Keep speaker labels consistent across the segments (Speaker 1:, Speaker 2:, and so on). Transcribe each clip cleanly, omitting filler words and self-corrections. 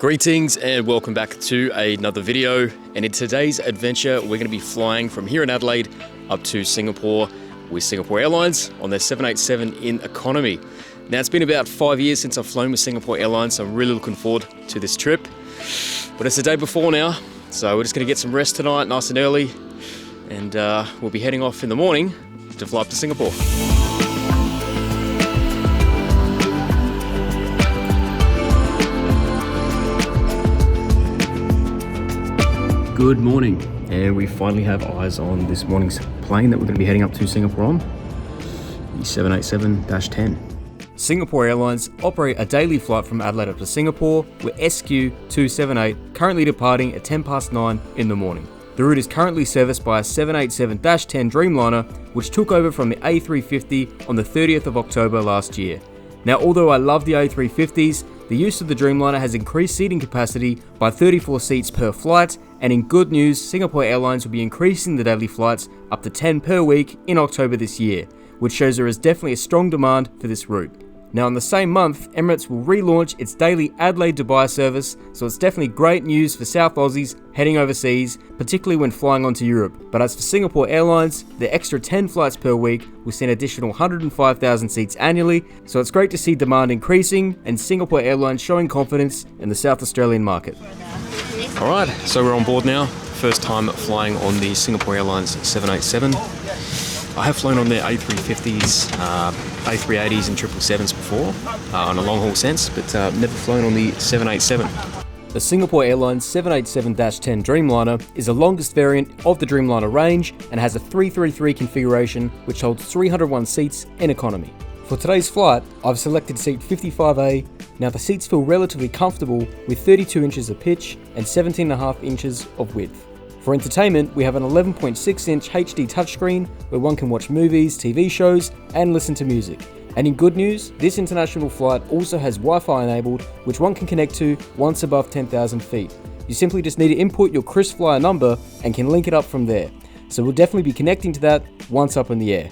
Speaker 1: Greetings and welcome back to another video, and in today's adventure we're going to be flying from here in Adelaide up to Singapore with Singapore Airlines on their 787 in economy. Now it's been about 5 years since I've flown with Singapore Airlines, so I'm really looking forward to this trip. But it's the day before now, so we're just going to get some rest tonight nice and early, and we'll be heading off in the morning to fly up to Singapore. Good morning, and we finally have eyes on this morning's plane that we're going to be heading up to Singapore on, the 787-10. Singapore Airlines operate a daily flight from Adelaide up to Singapore with SQ278 currently departing at 9:10 in the morning. The route is currently serviced by a 787-10 Dreamliner, which took over from the A350 on the 30th of October last year. Now, although I love the A350s, the use of the Dreamliner has increased seating capacity by 34 seats per flight, and in good news, Singapore Airlines will be increasing the daily flights up to 10 per week in October this year, which shows there is definitely a strong demand for this route. Now, in the same month, Emirates will relaunch its daily Adelaide-Dubai service, so it's definitely great news for South Aussies heading overseas, particularly when flying onto Europe. But as for Singapore Airlines, the extra 10 flights per week will see an additional 105,000 seats annually, so it's great to see demand increasing and Singapore Airlines showing confidence in the South Australian market. Alright, so we're on board now. First time flying on the Singapore Airlines 787. I have flown on their A350s, A380s and 777s before, on a long haul sense, but never flown on the 787. The Singapore Airlines 787-10 Dreamliner is the longest variant of the Dreamliner range and has a 333 configuration which holds 301 seats in economy. For today's flight, I've selected seat 55A. Now the seats feel relatively comfortable with 32 inches of pitch and 17.5 inches of width. For entertainment, we have an 11.6-inch HD touchscreen where one can watch movies, TV shows, and listen to music. And in good news, this international flight also has Wi-Fi enabled, which one can connect to once above 10,000 feet. You simply just need to input your KrisFlyer number and can link it up from there. So we'll definitely be connecting to that once up in the air.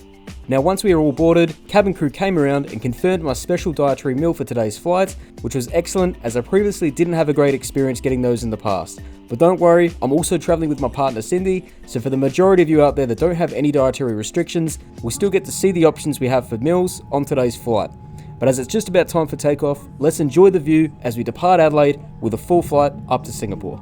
Speaker 1: Now, once we are all boarded, cabin crew came around and confirmed my special dietary meal for today's flight, which was excellent as I previously didn't have a great experience getting those in the past. But don't worry, I'm also traveling with my partner Cindy, so for the majority of you out there that don't have any dietary restrictions, we'll still get to see the options we have for meals on today's flight. But as it's just about time for takeoff, let's enjoy the view as we depart Adelaide with a full flight up to Singapore.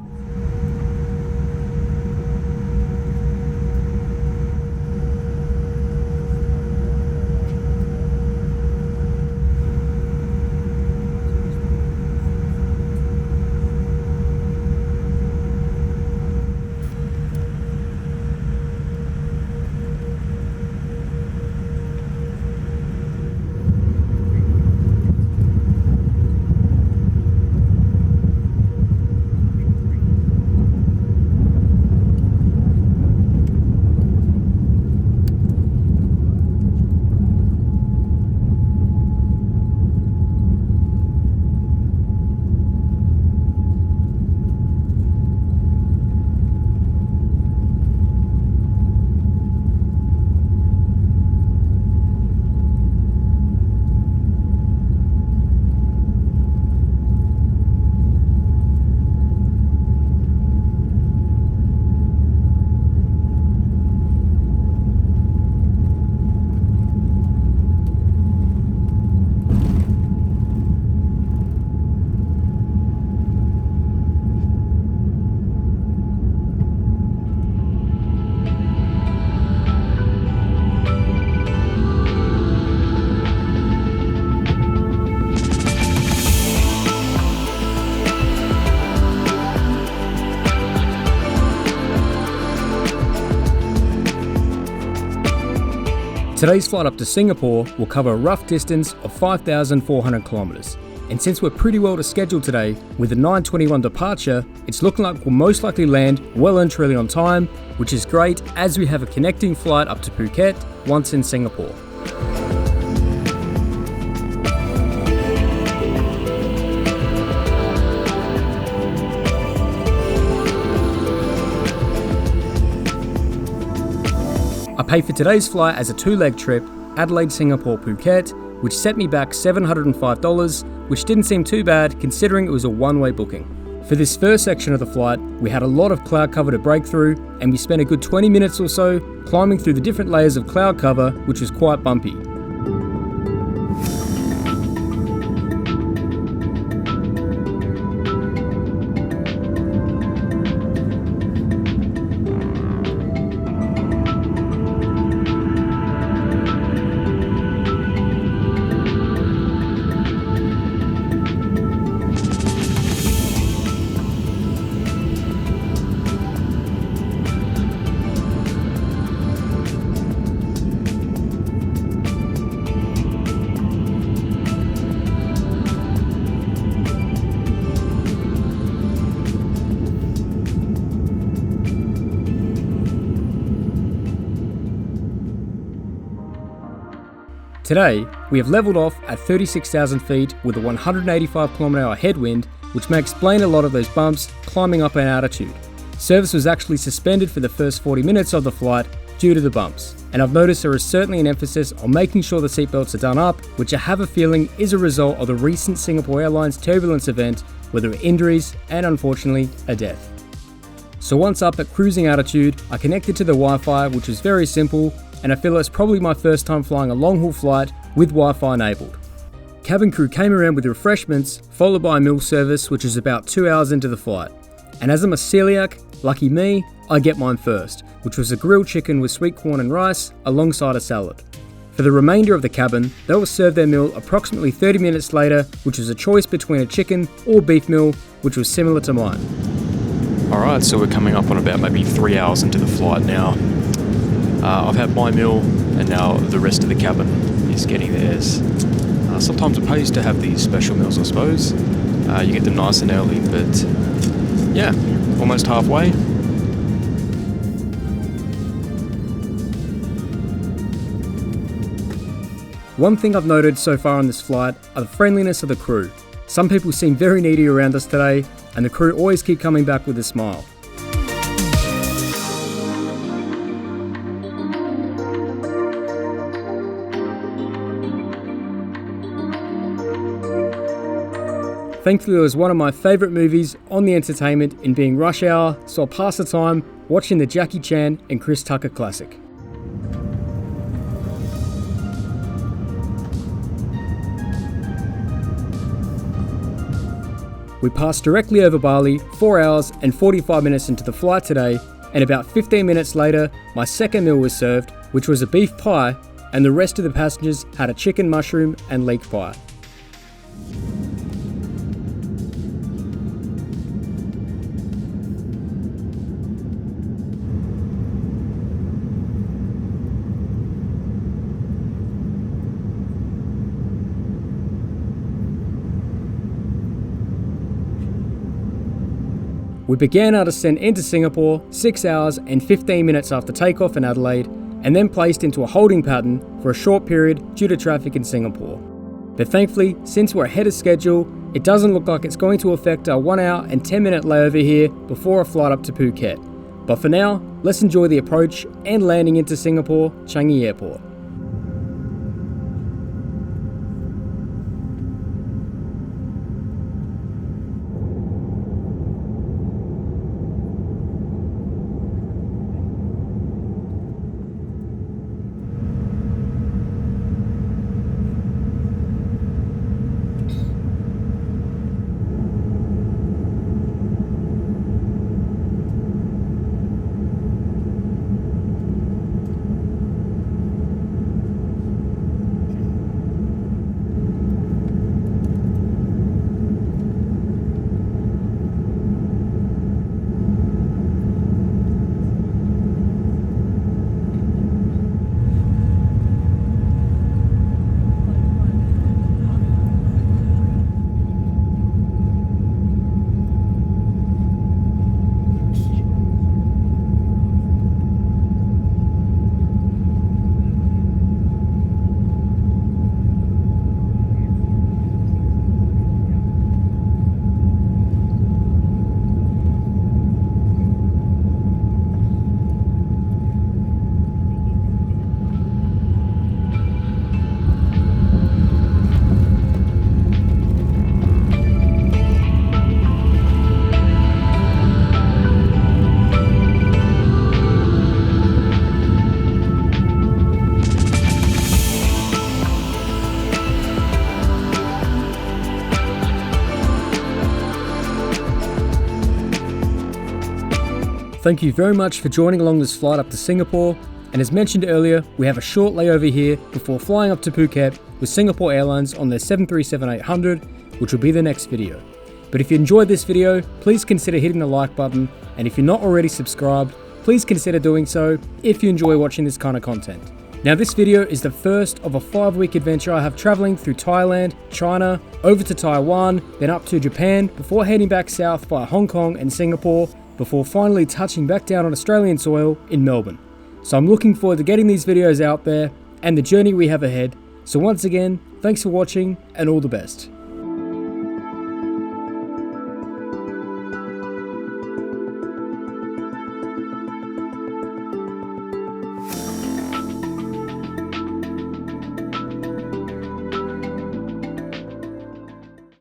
Speaker 1: Today's flight up to Singapore will cover a rough distance of 5,400 kilometers. And since we're pretty well to schedule today, with a 9:21 departure, it's looking like we'll most likely land well and truly on time, which is great as we have a connecting flight up to Phuket once in Singapore. I paid for today's flight as a two-leg trip, Adelaide, Singapore, Phuket, which set me back $705, which didn't seem too bad considering it was a one-way booking. For this first section of the flight, we had a lot of cloud cover to break through, and we spent a good 20 minutes or so climbing through the different layers of cloud cover, which was quite bumpy. Today, we have levelled off at 36,000 feet with a 185 km/h headwind, which may explain a lot of those bumps climbing up in altitude. Service was actually suspended for the first 40 minutes of the flight due to the bumps, and I've noticed there is certainly an emphasis on making sure the seatbelts are done up, which I have a feeling is a result of the recent Singapore Airlines turbulence event where there were injuries and unfortunately a death. So once up at cruising altitude, I connected to the Wi-Fi, which was very simple, and I feel it's probably my first time flying a long-haul flight with Wi-Fi enabled. Cabin crew came around with refreshments, followed by a meal service, which is about 2 hours into the flight. And as I'm a celiac, lucky me, I get mine first, which was a grilled chicken with sweet corn and rice alongside a salad. For the remainder of the cabin, they will serve their meal approximately 30 minutes later, which was a choice between a chicken or beef meal, which was similar to mine.
Speaker 2: Alright, so we're coming up on about maybe 3 hours into the flight now. I've had my meal, and now the rest of the cabin is getting theirs. Sometimes it pays to have these special meals, I suppose. You get them nice and early, but yeah, almost halfway.
Speaker 1: One thing I've noted so far on this flight are the friendliness of the crew. Some people seem very needy around us today, and the crew always keep coming back with a smile. Thankfully, it was one of my favourite movies on the entertainment in being Rush Hour, so I'll pass the time watching the Jackie Chan and Chris Tucker classic. We passed directly over Bali 4 hours and 45 minutes into the flight today, and about 15 minutes later, my second meal was served, which was a beef pie, and the rest of the passengers had a chicken mushroom and leek pie. We began our descent into Singapore 6 hours and 15 minutes after takeoff in Adelaide, and then placed into a holding pattern for a short period due to traffic in Singapore. But thankfully, since we're ahead of schedule, it doesn't look like it's going to affect our 1 hour and 10 minute layover here before a flight up to Phuket. But for now, let's enjoy the approach and landing into Singapore Changi Airport. thank you very much for joining along this flight up to Singapore, and as mentioned earlier, we have a short layover here before flying up to Phuket with Singapore Airlines on their 737-800, which will be the next video. But if you enjoyed this video, please consider hitting the like button, and if you're not already subscribed, please consider doing so if you enjoy watching this kind of content. Now this video is the first of a 5-week adventure I have traveling through Thailand, China, over to Taiwan, then up to Japan, before heading back south via Hong Kong and Singapore, before finally touching back down on Australian soil in Melbourne. So I'm looking forward to getting these videos out there and the journey we have ahead. So once again, thanks for watching and all the best.